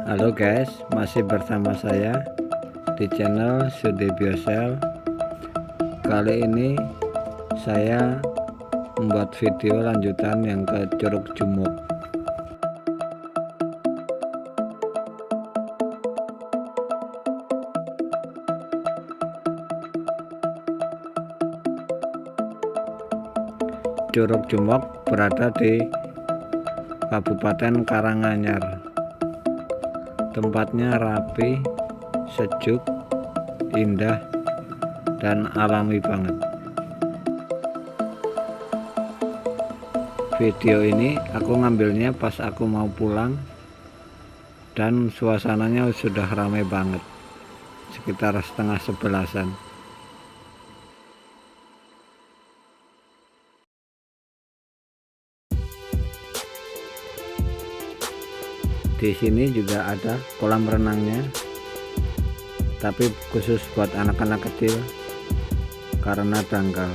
Halo guys, masih bersama saya di channel sudibyocell. Kali ini saya membuat video lanjutan yang ke Curug Jumog. Curug Jumog berada di Kabupaten Karanganyar. Tempatnya rapi, sejuk, indah, dan alami banget. Video ini aku ngambilnya pas aku mau pulang, dan suasananya sudah ramai banget, sekitar setengah 11-an. Di sini juga ada kolam renangnya, tapi khusus buat anak-anak kecil karena dangkal.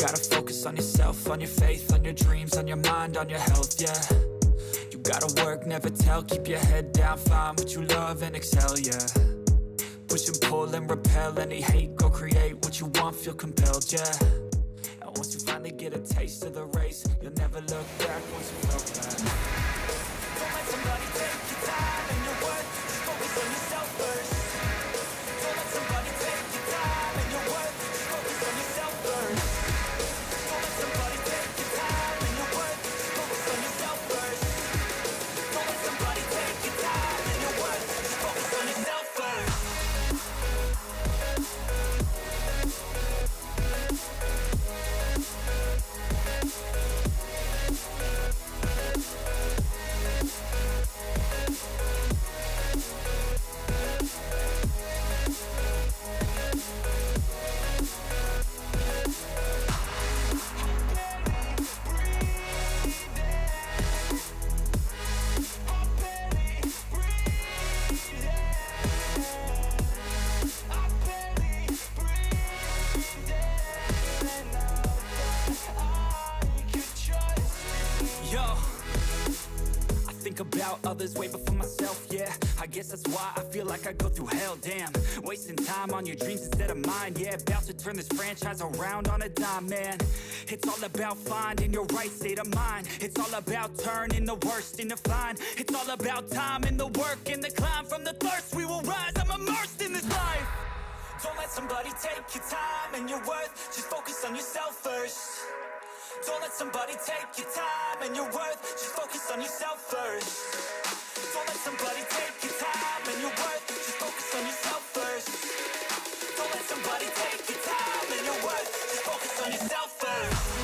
Gotta focus on yourself, on your faith, on your dreams, on your mind, on your health, yeah. You gotta work, never tell, keep your head down, find what you love and excel, yeah. Push and pull and repel any hate, go create what you want, feel compelled, yeah. And once you finally get a taste of the race, you'll never look back once you felt that. Don't let somebody take your time and your worth, just focus on yourself first. Don't let somebody take your time and your worth, just focus on yourself first. think about others way before myself, yeah. I guess that's why I feel like I go through hell, damn. Wasting time on your dreams instead of mine, yeah. About to turn this franchise around on a dime, man. It's all about finding your right state of mind. It's all about turning the worst into fine. It's all about time and the work and the climb. From the thirst we will rise, I'm immersed in this life. Don't let somebody take your time and your worth. Just focus on yourself first. Don't let somebody take your time and your worth. Just focus on yourself first. Don't let somebody take your time and your worth. Just focus on yourself first. Don't let somebody take your time and your worth. Just focus on yourself first.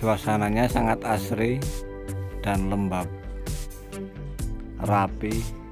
Suasananya sangat asri dan lembab, rapi.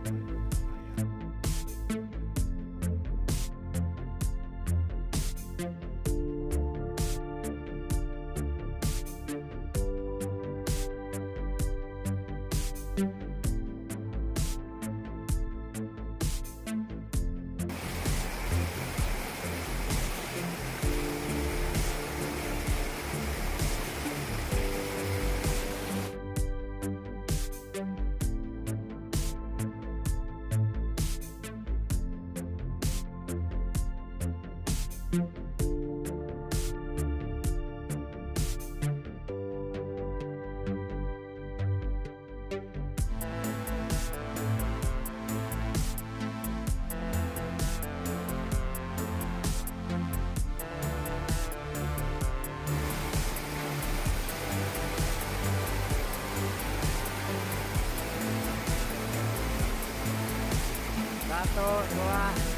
Satu, dua.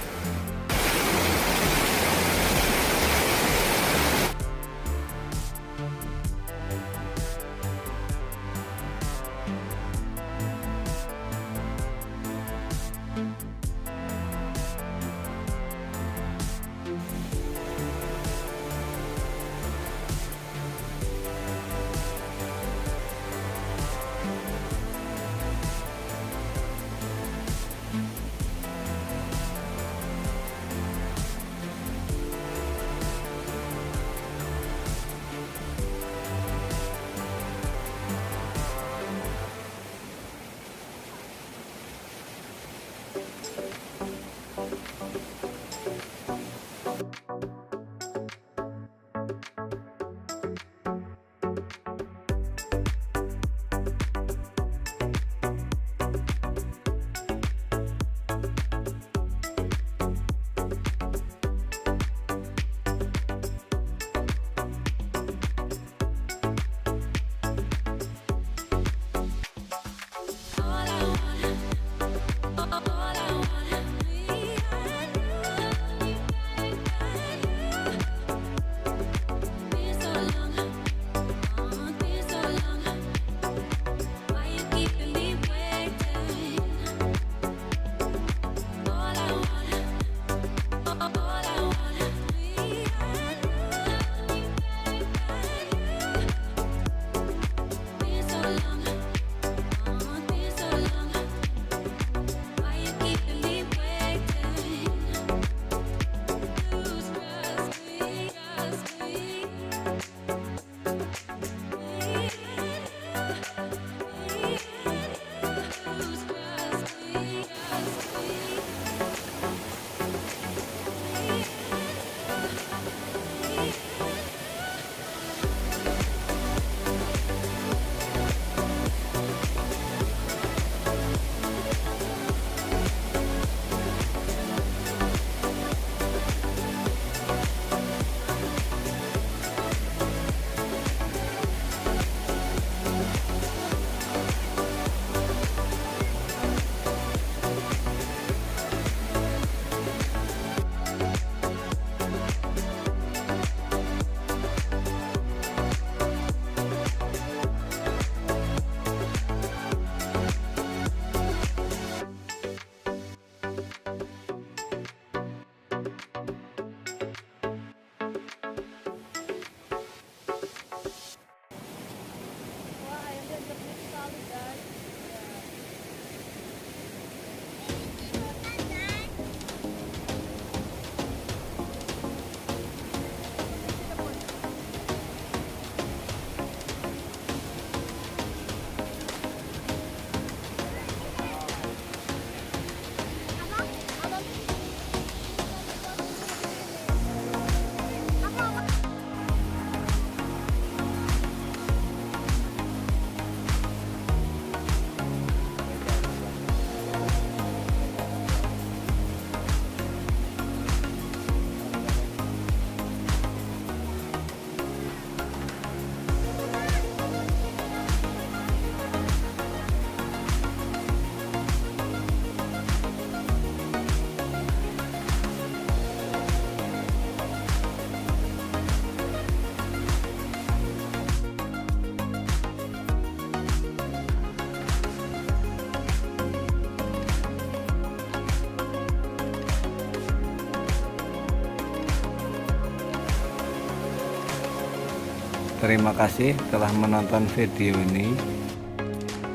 Terima kasih telah menonton video ini.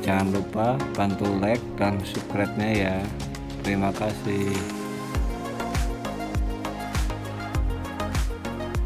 Jangan lupa bantu like dan subscribe-nya ya. Terima kasih.